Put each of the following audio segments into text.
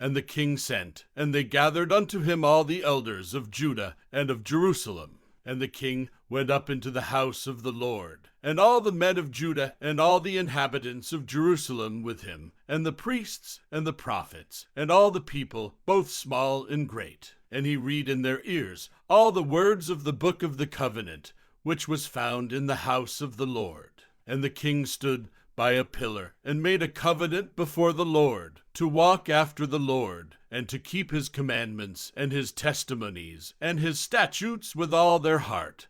And the king sent, and they gathered unto him all the elders of Judah and of Jerusalem. And the king went up into the house of the Lord, and all the men of Judah and all the inhabitants of Jerusalem with him, and the priests and the prophets, and all the people, both small and great. And he read in their ears all the words of the book of the covenant, which was found in the house of the Lord. And the king stood by a pillar, and made a covenant before the Lord, to walk after the Lord, and to keep his commandments, and his testimonies, and his statutes with all their heart,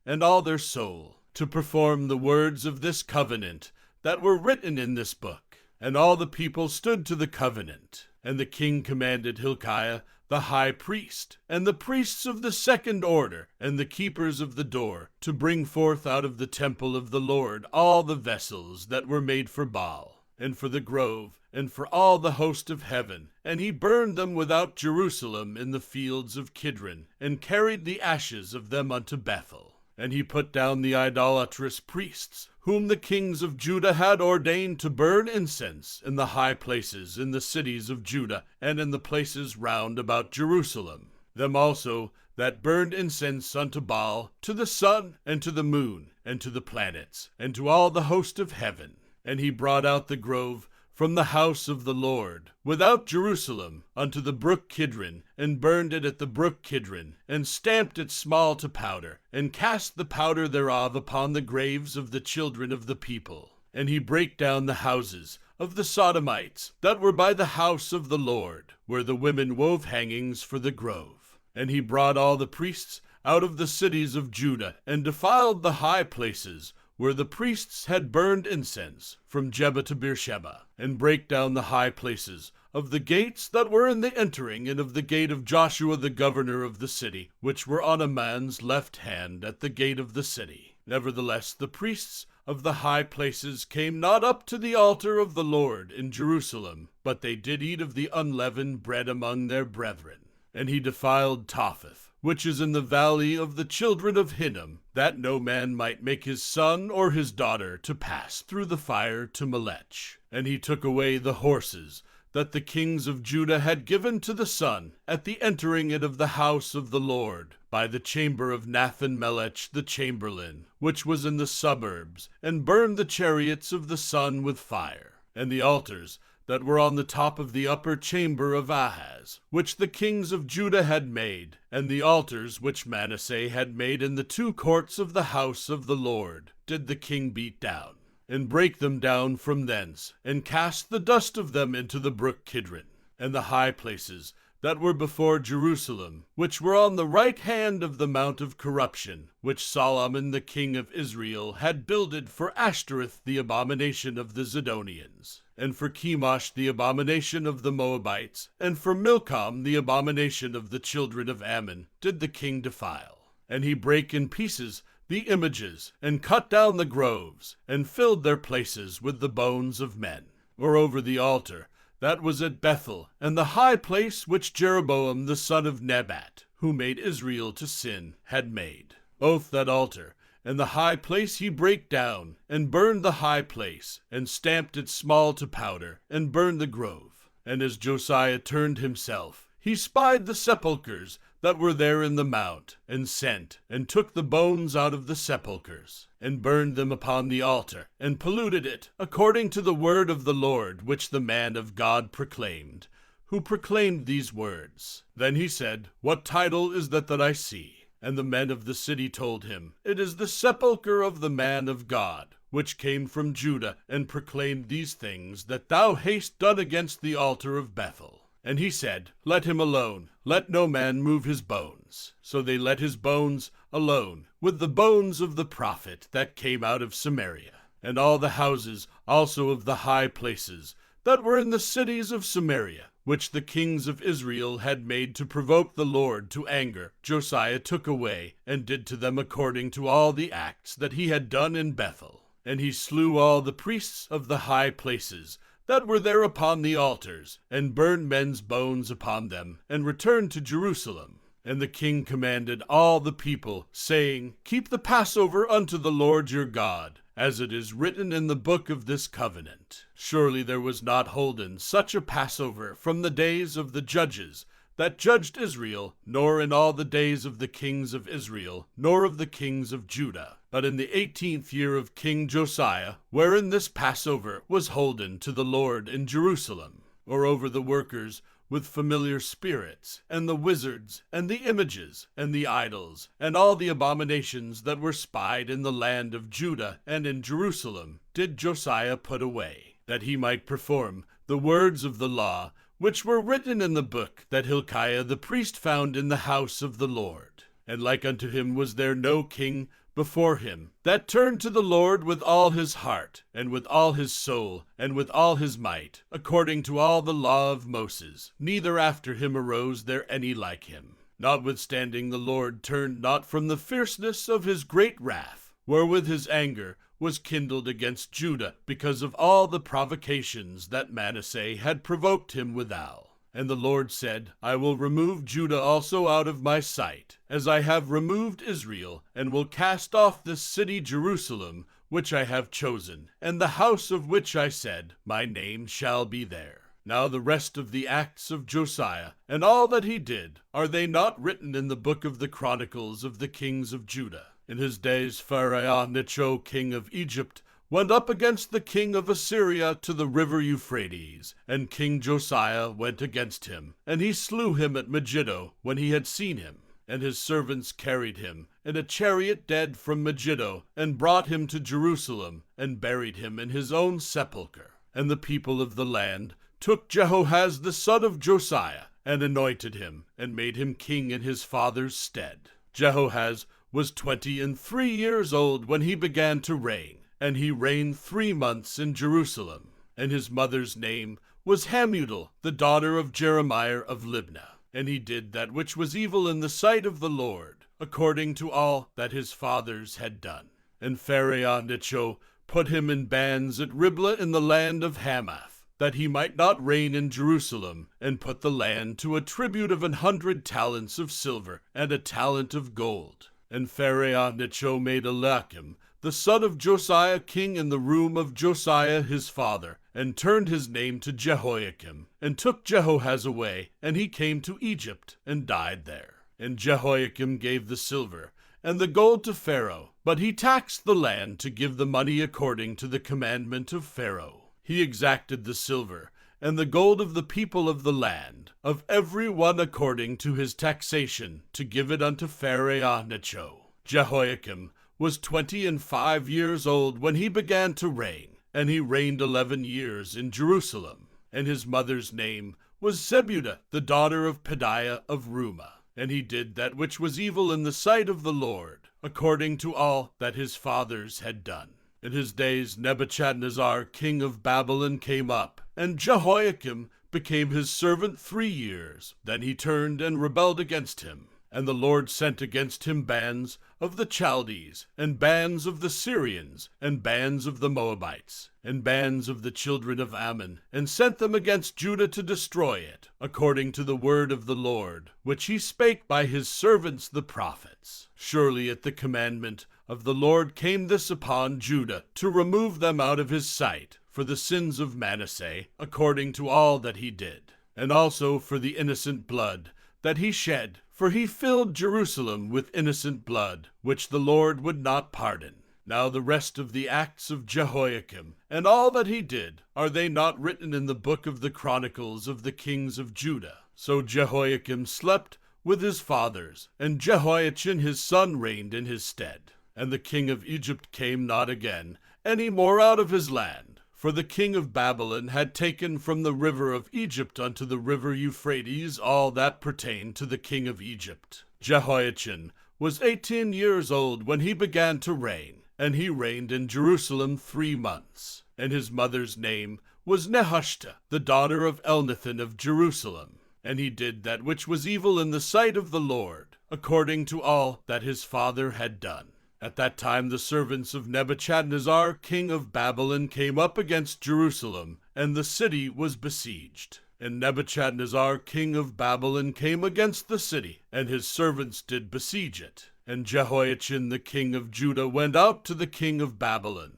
and all their soul, to perform the words of this covenant that were written in this book. And all the people stood to the covenant. And the king commanded Hilkiah the high priest, and the priests of the second order, and the keepers of the door, to bring forth out of the temple of the Lord all the vessels that were made for Baal, and for the grove, and for all the host of heaven. And he burned them without Jerusalem in the fields of Kidron, and carried the ashes of them unto Bethel. And he put down the idolatrous priests, whom the kings of Judah had ordained to burn incense in the high places in the cities of Judah, and in the places round about Jerusalem. Them also that burned incense unto Baal, to the sun, and to the moon, and to the planets, and to all the host of heaven. And he brought out the grove from the house of the Lord, without Jerusalem, unto the brook Kidron, and burned it at the brook Kidron, and stamped it small to powder, and cast the powder thereof upon the graves of the children of the people. And he brake down the houses of the Sodomites that were by the house of the Lord, where the women wove hangings for the grove. And he brought all the priests out of the cities of Judah, and defiled the high places, where the priests had burned incense, from Jeba to Beersheba, and brake down the high places of the gates that were in the entering, and of the gate of Joshua the governor of the city, which were on a man's left hand at the gate of the city. Nevertheless the priests of the high places came not up to the altar of the Lord in Jerusalem, but they did eat of the unleavened bread among their brethren. And he defiled Topheth, which is in the valley of the children of Hinnom, that no man might make his son or his daughter to pass through the fire to Melech. And he took away the horses that the kings of Judah had given to the sun at the entering in of the house of the Lord, by the chamber of Nathan-Melech the chamberlain, which was in the suburbs, and burned the chariots of the sun with fire. And the altars that were on the top of the upper chamber of Ahaz, which the kings of Judah had made, and the altars which Manasseh had made in the two courts of the house of the Lord, did the king beat down, and brake them down from thence, and cast the dust of them into the brook Kidron. And the high places that were before Jerusalem, which were on the right hand of the mount of corruption, which Solomon the king of Israel had builded for Ashtoreth the abomination of the Zidonians, and for Chemosh the abomination of the Moabites, and for Milcom the abomination of the children of Ammon, did the king defile. And he brake in pieces the images, and cut down the groves, and filled their places with the bones of men. Moreover, the altar that was at Bethel, and the high place which Jeroboam the son of Nebat, who made Israel to sin, had made, both that altar and the high place he brake down, and burned the high place, and stamped it small to powder, and burned the grove. And as Josiah turned himself, he spied the sepulchres that were there in the mount, and sent, and took the bones out of the sepulchres, and burned them upon the altar, and polluted it, according to the word of the Lord, which the man of God proclaimed, who proclaimed these words. Then he said, What title is that I see? And the men of the city told him, It is the sepulchre of the man of God, which came from Judah, and proclaimed these things that thou hast done against the altar of Bethel. And he said, Let him alone, let no man move his bones. So they let his bones alone, with the bones of the prophet that came out of Samaria. And all the houses also of the high places that were in the cities of Samaria, which the kings of Israel had made to provoke the Lord to anger, Josiah took away, and did to them according to all the acts that he had done in Bethel. And he slew all the priests of the high places that were there upon the altars, and burned men's bones upon them, and returned to Jerusalem. And the king commanded all the people, saying, Keep the Passover unto the Lord your God, as it is written in the book of this covenant. Surely there was not holden such a Passover from the days of the judges that judged Israel, nor in all the days of the kings of Israel, nor of the kings of Judah, but in the 18th year of King Josiah, wherein this Passover was holden to the Lord in Jerusalem, or over the workers with familiar spirits, and the wizards, and the images, and the idols, and all the abominations that were spied in the land of Judah and in Jerusalem, did Josiah put away, that he might perform the words of the law, which were written in the book that Hilkiah the priest found in the house of the Lord. And like unto him was there no king before him that turned to the Lord with all his heart, and with all his soul, and with all his might, according to all the law of Moses. Neither after him arose there any like him. Notwithstanding the Lord turned not from the fierceness of his great wrath, wherewith his anger was kindled against Judah, because of all the provocations that Manasseh had provoked him withal. And the Lord said, I will remove Judah also out of my sight, as I have removed Israel, and will cast off this city Jerusalem, which I have chosen, and the house of which I said, my name shall be there. Now the rest of the acts of Josiah, and all that he did, are they not written in the book of the Chronicles of the kings of Judah? In his days Pharaoh-Necho, king of Egypt, went up against the king of Assyria to the river Euphrates, and King Josiah went against him, and he slew him at Megiddo when he had seen him. And his servants carried him in a chariot dead from Megiddo, and brought him to Jerusalem, and buried him in his own sepulchre. And the people of the land took Jehoahaz the son of Josiah, and anointed him, and made him king in his father's stead. Jehoahaz was 23 years old when he began to reign, and he reigned 3 months in Jerusalem. And his mother's name was Hamutal, the daughter of Jeremiah of Libnah. And he did that which was evil in the sight of the Lord, according to all that his fathers had done. And Pharaoh-Necho put him in bands at Riblah in the land of Hamath, that he might not reign in Jerusalem, and put the land to a tribute of 100 talents of silver, and a talent of gold. And Pharaoh-Necho made Eliakim, the son of Josiah, king in the room of Josiah his father, and turned his name to Jehoiakim, and took Jehoahaz away, and he came to Egypt, and died there. And Jehoiakim gave the silver and the gold to Pharaoh, but he taxed the land to give the money according to the commandment of Pharaoh. He exacted the silver and the gold of the people of the land, of every one according to his taxation, to give it unto Pharaoh-Necho. Jehoiakim was 25 years old when he began to reign, and he reigned 11 years in Jerusalem. And his mother's name was Zebudah, the daughter of Pedaiah of Rumah. And he did that which was evil in the sight of the Lord, according to all that his fathers had done. In his days Nebuchadnezzar, king of Babylon, came up, and Jehoiakim became his servant 3 years. Then he turned and rebelled against him. And the Lord sent against him bands of the Chaldees, and bands of the Syrians, and bands of the Moabites, and bands of the children of Ammon, and sent them against Judah to destroy it, according to the word of the Lord, which he spake by his servants the prophets. Surely at the commandment of the Lord came this upon Judah, to remove them out of his sight, for the sins of Manasseh, according to all that he did, and also for the innocent blood that he shed, for he filled Jerusalem with innocent blood, which the Lord would not pardon. Now the rest of the acts of Jehoiakim, and all that he did, are they not written in the book of the Chronicles of the kings of Judah? So Jehoiakim slept with his fathers, and Jehoiachin his son reigned in his stead. And the king of Egypt came not again any more out of his land, for the king of Babylon had taken from the river of Egypt unto the river Euphrates all that pertained to the king of Egypt. Jehoiachin was 18 years old when he began to reign, and he reigned in Jerusalem 3 months. And his mother's name was Nehushta, the daughter of Elnathan of Jerusalem. And he did that which was evil in the sight of the Lord, according to all that his father had done. At that time the servants of Nebuchadnezzar, king of Babylon, came up against Jerusalem, and the city was besieged. And Nebuchadnezzar, king of Babylon, came against the city, and his servants did besiege it. And Jehoiachin the king of Judah went out to the king of Babylon,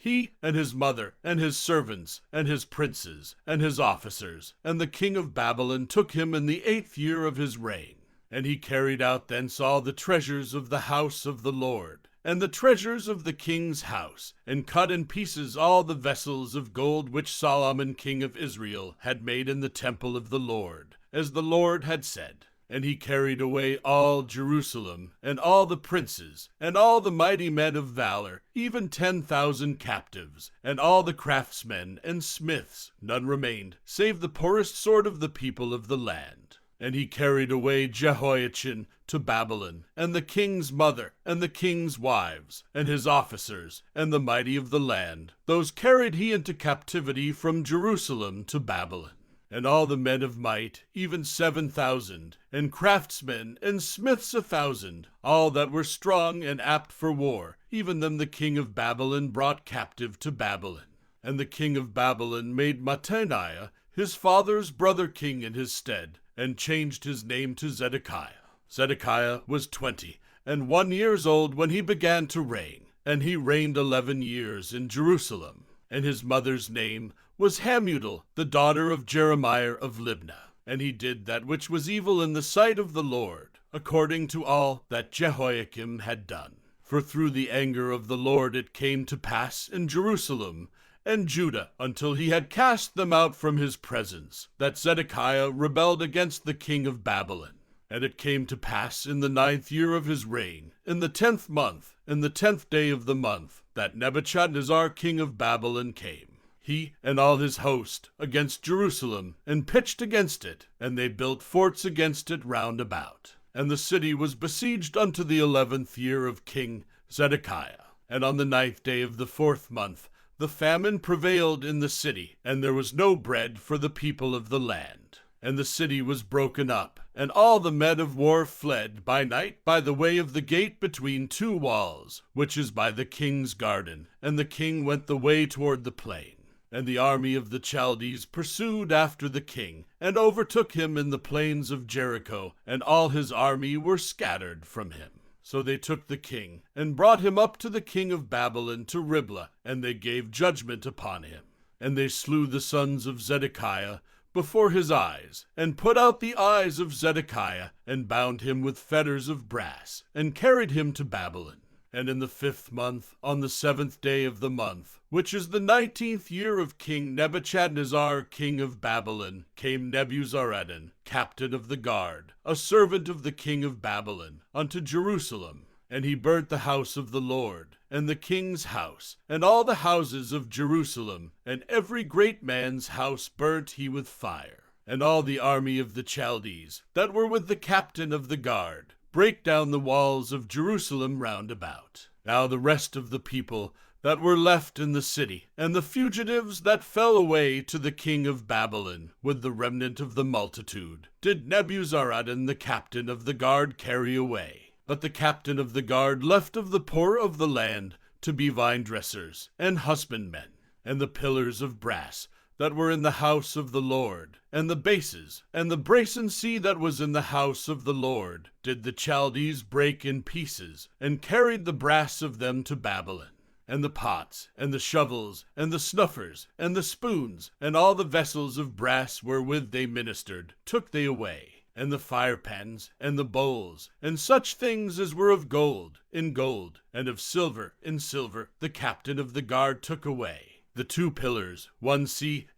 he and his mother, and his servants, and his princes, and his officers. And the king of Babylon took him in the 8th year of his reign. And he carried out thence all the treasures of the house of the Lord, and the treasures of the king's house, and cut in pieces all the vessels of gold which Solomon king of Israel had made in the temple of the Lord, as the Lord had said. And he carried away all Jerusalem, and all the princes, and all the mighty men of valor, even 10,000 captives, and all the craftsmen and smiths. None remained, save the poorest sort of the people of the land. And he carried away Jehoiachin to Babylon, and the king's mother, and the king's wives, and his officers, and the mighty of the land. Those carried he into captivity from Jerusalem to Babylon. And all the men of might, even 7,000, and craftsmen and smiths 1,000, all that were strong and apt for war, even them the king of Babylon brought captive to Babylon. And the king of Babylon made Mattaniah, his father's brother, king in his stead, and changed his name to Zedekiah. Zedekiah was 21 years old when he began to reign, and he reigned 11 years in Jerusalem. And his mother's name was Hamudal, the daughter of Jeremiah of Libnah. And he did that which was evil in the sight of the Lord, according to all that Jehoiakim had done. For through the anger of the Lord it came to pass in Jerusalem and Judah, until he had cast them out from his presence, that Zedekiah rebelled against the king of Babylon. And it came to pass in the 9th year of his reign, in the 10th month, in the 10th day of the month, that Nebuchadnezzar king of Babylon came, he and all his host, against Jerusalem, and pitched against it, and they built forts against it round about. And the city was besieged unto the 11th year of King Zedekiah. And on the 9th day of the 4th month, the famine prevailed in the city, and there was no bread for the people of the land. And the city was broken up, and all the men of war fled by night by the way of the gate between 2 walls, which is by the king's garden. And the king went the way toward the plain. And the army of the Chaldees pursued after the king, and overtook him in the plains of Jericho, and all his army were scattered from him. So they took the king, and brought him up to the king of Babylon to Riblah, and they gave judgment upon him. And they slew the sons of Zedekiah before his eyes, and put out the eyes of Zedekiah, and bound him with fetters of brass, and carried him to Babylon. And in the 5th month, on the 7th day of the month, which is the 19th year of King Nebuchadnezzar, king of Babylon, came Nebuzaradan, captain of the guard, a servant of the king of Babylon, unto Jerusalem. And he burnt the house of the Lord, and the king's house, and all the houses of Jerusalem, and every great man's house burnt he with fire. And all the army of the Chaldees, that were with the captain of the guard, brake down the walls of Jerusalem round about. Now the rest of the people that were left in the city, and the fugitives that fell away to the king of Babylon, with the remnant of the multitude, did Nebuzaradan the captain of the guard carry away. But the captain of the guard left of the poor of the land to be vine dressers and husbandmen, and the pillars of brass that were in the house of the Lord, and the bases, and the brazen that was in the house of the Lord, did the Chaldees break in pieces, and carried the brass of them to Babylon. And the pots, and the shovels, and the snuffers, and the spoons, and all the vessels of brass wherewith they ministered, took they away. And the firepans, and the bowls, and such things as were of gold, in gold, and of silver, in silver, the captain of the guard took away. The 2 pillars, 1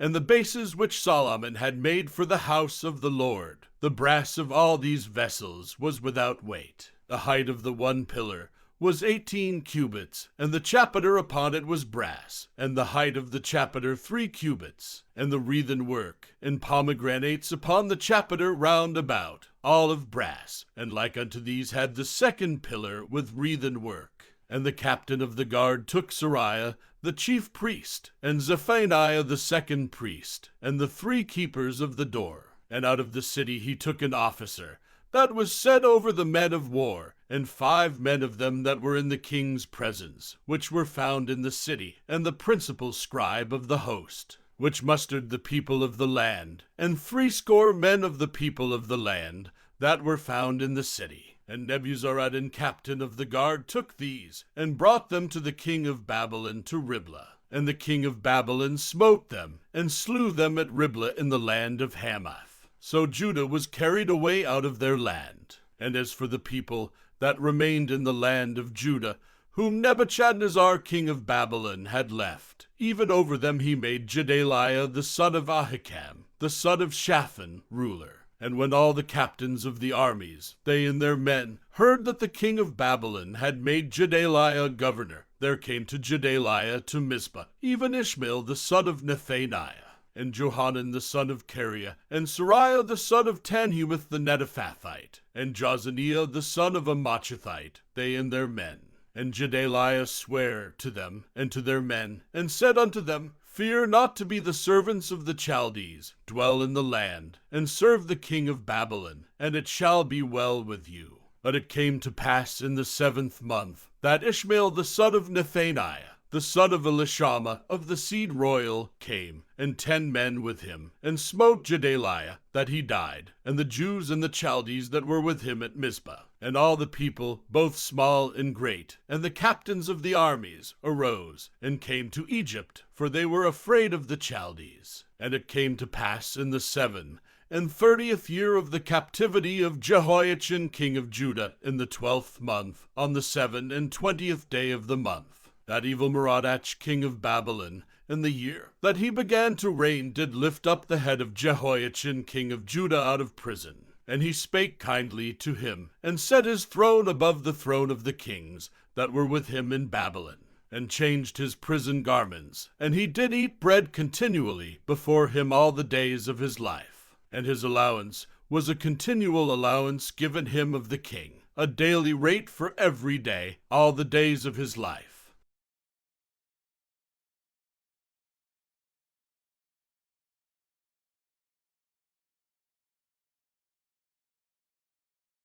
and the bases which Solomon had made for the house of the Lord. The brass of all these vessels was without weight. The height of the 1 pillar was 18 cubits, and the chapiter upon it was brass, and the height of the chapiter 3 cubits, and the wreathen work, and pomegranates upon the chapiter round about, all of brass, and like unto these had the 2nd pillar with wreathen work. And the captain of the guard took Sariah, the chief priest, and Zephaniah the 2nd priest, and the 3 keepers of the door. And out of the city he took an officer, that was set over the men of war, and 5 men of them that were in the king's presence, which were found in the city, and the principal scribe of the host, which mustered the people of the land, and 60 men of the people of the land, that were found in the city. And Nebuzaradan captain of the guard took these, and brought them to the king of Babylon to Riblah. And the king of Babylon smote them, and slew them at Riblah in the land of Hamath. So Judah was carried away out of their land. And as for the people that remained in the land of Judah, whom Nebuchadnezzar king of Babylon had left, even over them he made Gedaliah the son of Ahikam, the son of Shaphan, ruler. And when all the captains of the armies, they and their men, heard that the king of Babylon had made Gedaliah governor, there came to Gedaliah to Mizpah, even Ishmael the son of Nethaniah, and Johanan the son of Kareah, and Sariah the son of Tanhumeth the Netophathite, and Jozaniah the son of Amachathite, they and their men. And Gedaliah sware to them and to their men, and said unto them, Fear not to be the servants of the Chaldees, dwell in the land, and serve the king of Babylon, and it shall be well with you. But it came to pass in the 7th month, that Ishmael the son of Nethaniah, the son of Elishama of the seed royal, came, and 10 men with him, and smote Gedaliah, that he died, and the Jews and the Chaldees that were with him at Mizpah. And all the people, both small and great, and the captains of the armies, arose, and came to Egypt, for they were afraid of the Chaldees. And it came to pass in the 37th year of the captivity of Jehoiachin king of Judah, in the 12th month, on the 27th day of the month, that Evil-Merodach king of Babylon, in the year that he began to reign, did lift up the head of Jehoiachin king of Judah out of prison. And he spake kindly to him, and set his throne above the throne of the kings that were with him in Babylon, and changed his prison garments. And he did eat bread continually before him all the days of his life. And his allowance was a continual allowance given him of the king, a daily rate for every day, all the days of his life.